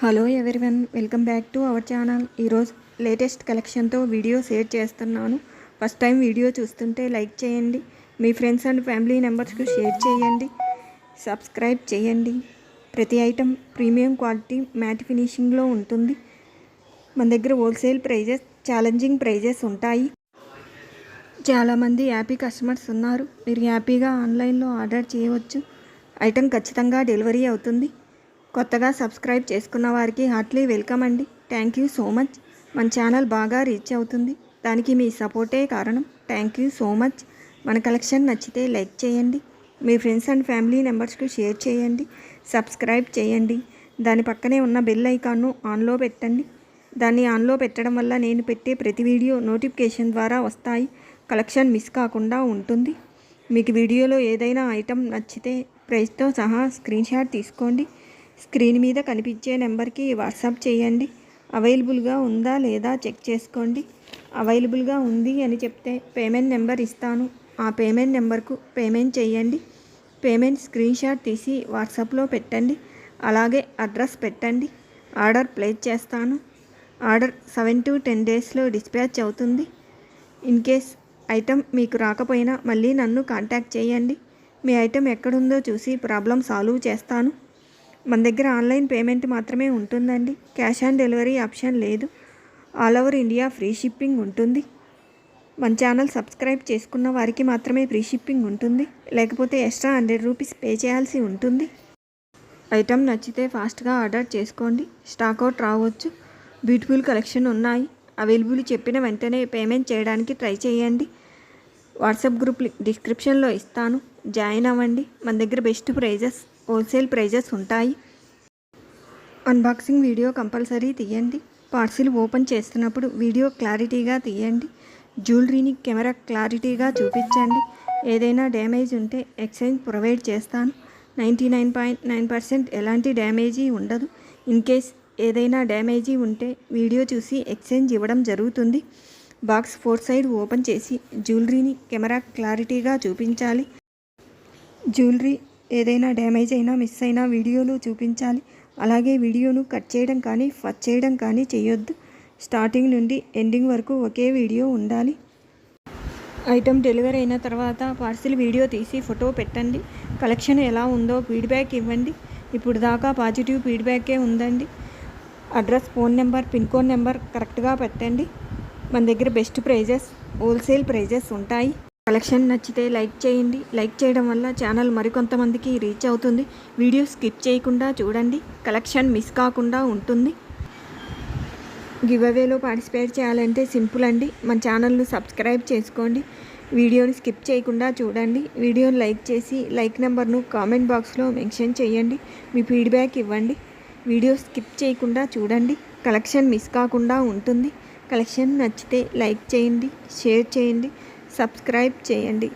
Hello everyone, welcome back to our channel. ఈరోజు latest కలెక్షన్తో video share చేస్తున్నాను. First time video చూస్తుంటే like చేయండి, మీ friends and family మెంబర్స్కి share చేయండి, సబ్స్క్రైబ్ చేయండి. ప్రతి ఐటెం ప్రీమియం క్వాలిటీ మ్యాట్ ఫినిషింగ్లో ఉంటుంది. మన దగ్గర హోల్సేల్ ప్రైజెస్, ఛాలెంజింగ్ ప్రైజెస్ ఉంటాయి. చాలామంది హ్యాపీ కస్టమర్స్ ఉన్నారు. మీరు హ్యాపీగా ఆన్లైన్లో ఆర్డర్ చేయవచ్చు. ఐటెం ఖచ్చితంగా డెలివరీ అవుతుంది. కొత్తగా సబ్స్క్రైబ్ చేసుకున్న వారికి హార్ట్లీ వెల్కమ్ అండి. Thank you so much. మన ఛానల్ బాగా రీచ్ అవుతుంది, దానికి మీ సపోర్టే కారణం. Thank you so much. మన కలెక్షన్ నచ్చితే లైక్ చేయండి, మీ ఫ్రెండ్స్ అండ్ ఫ్యామిలీ మెంబర్స్కి షేర్ చేయండి, సబ్స్క్రైబ్ చేయండి. దాని పక్కనే ఉన్న బెల్ ఐకాన్ను ఆన్లో పెట్టండి. దాన్ని ఆన్లో పెట్టడం వల్ల నేను పెట్టే ప్రతి వీడియో నోటిఫికేషన్ ద్వారా వస్తాయి. కలెక్షన్ మిస్ కాకుండా ఉంటుంది. మీకు వీడియోలో ఏదైనా ఐటెం నచ్చితే ప్రైస్తో సహా స్క్రీన్ షాట్ తీసుకోండి. స్క్రీన్ మీద కనిపించే నెంబర్కి వాట్సాప్ చేయండి. అవైలబుల్గా ఉందా లేదా చెక్ చేసుకోండి. అవైలబుల్గా ఉంది అని చెప్తే పేమెంట్ నెంబర్ ఇస్తాను. ఆ పేమెంట్ నెంబర్కు పేమెంట్ చేయండి. పేమెంట్ స్క్రీన్ షాట్ తీసి వాట్సాప్లో పెట్టండి. అలాగే అడ్రస్ పెట్టండి. ఆర్డర్ ప్లేస్ చేస్తాను. ఆర్డర్ 7 to 10 డేస్లో డిస్పాచ్ అవుతుంది. ఇన్ కేస్ ఐటెం మీకు రాకపోయినా మళ్ళీ నన్ను కాంటాక్ట్ చేయండి. మీ ఐటెం ఎక్కడుందో చూసి ప్రాబ్లం సాల్వ్ చేస్తాను. మన దగ్గర ఆన్లైన్ పేమెంట్ మాత్రమే ఉంటుందండి. క్యాష్ ఆన్ డెలివరీ ఆప్షన్ లేదు. All over India free shipping ఉంటుంది. మన ఛానల్ సబ్స్క్రైబ్ చేసుకున్న వారికి మాత్రమే ఫ్రీ షిప్పింగ్ ఉంటుంది, లేకపోతే ఎక్స్ట్రా 100 రూపీస్ పే చేయాల్సి ఉంటుంది. ఐటెం నచ్చితే ఫాస్ట్గా ఆర్డర్ చేసుకోండి. స్టాక్అవుట్ రావచ్చు. బ్యూటిఫుల్ కలెక్షన్ ఉన్నాయి. అవైలబుల్ చెప్పిన వెంటనే పేమెంట్ చేయడానికి ట్రై చేయండి. వాట్సాప్ గ్రూప్ డిస్క్రిప్షన్లో ఇస్తాను, జాయిన్ అవ్వండి. మన దగ్గర బెస్ట్ ప్రైజెస్, హోల్సేల్ ప్రైజెస్ ఉంటాయి. అన్బాక్సింగ్ వీడియో కంపల్సరీ తీయండి. పార్సిల్ ఓపెన్ చేస్తున్నప్పుడు వీడియో క్లారిటీగా తీయండి. జ్యువెలరీని కెమెరా క్లారిటీగా చూపించండి. ఏదైనా డ్యామేజ్ ఉంటే ఎక్స్చేంజ్ ప్రొవైడ్ చేస్తాను. 99.9% ఎలాంటి డ్యామేజీ ఉండదు. ఇన్ కేస్ ఏదైనా డ్యామేజీ ఉంటే వీడియో చూసి ఎక్స్చేంజ్ ఇవ్వడం జరుగుతుంది. బాక్స్ 4 సైడ్ ఓపెన్ చేసి జ్యువెలరీని కెమెరా క్లారిటీగా చూపించాలి. జ్యువెలరీ ఏదైనా డ్యామేజ్ అయినా మిస్ అయినా వీడియోలో చూపించాలి. అలాగే వీడియోను కట్ చేయడం కానీ ఫస్ట్ చేయడం కానీ చేయొద్దు. స్టార్టింగ్ నుండి ఎండింగ్ వరకు ఒకే వీడియో ఉండాలి. ఐటెం డెలివరీ అయిన తర్వాత పార్సిల్ వీడియో తీసి ఫోటో పెట్టండి. కలెక్షన్ ఎలా ఉందో ఫీడ్బ్యాక్ ఇవ్వండి. ఇప్పుడు దాకా పాజిటివ్ ఫీడ్బ్యాకే ఉందండి. Address, phone number, pin code number కరెక్ట్గా పెట్టండి. మన దగ్గర బెస్ట్ ప్రైజెస్, హోల్సేల్ ప్రైజెస్ ఉంటాయి. కలెక్షన్ నచ్చితే లైక్ చేయండి. లైక్ చేయడం వల్ల ఛానల్ మరికొంతమందికి రీచ్ అవుతుంది. వీడియో స్కిప్ చేయకుండా చూడండి, కలెక్షన్ మిస్ కాకుండా ఉంటుంది. గివ్ అవేలో పార్టిసిపేట్ చేయాలంటే సింపుల్ అండి. మన ఛానల్ను సబ్స్క్రైబ్ చేసుకోండి. వీడియోని స్కిప్ చేయకుండా చూడండి. వీడియోని లైక్ చేసి లైక్ నెంబర్ను కామెంట్ బాక్స్లో మెన్షన్ చేయండి. మీ ఫీడ్బ్యాక్ ఇవ్వండి. వీడియో స్కిప్ చేయకుండా చూడండి, కలెక్షన్ మిస్ కాకుండా ఉంటుంది. కలెక్షన్ నచ్చితే లైక్ చేయండి, షేర్ చేయండి, సబ్స్క్రైబ్ చేయండి.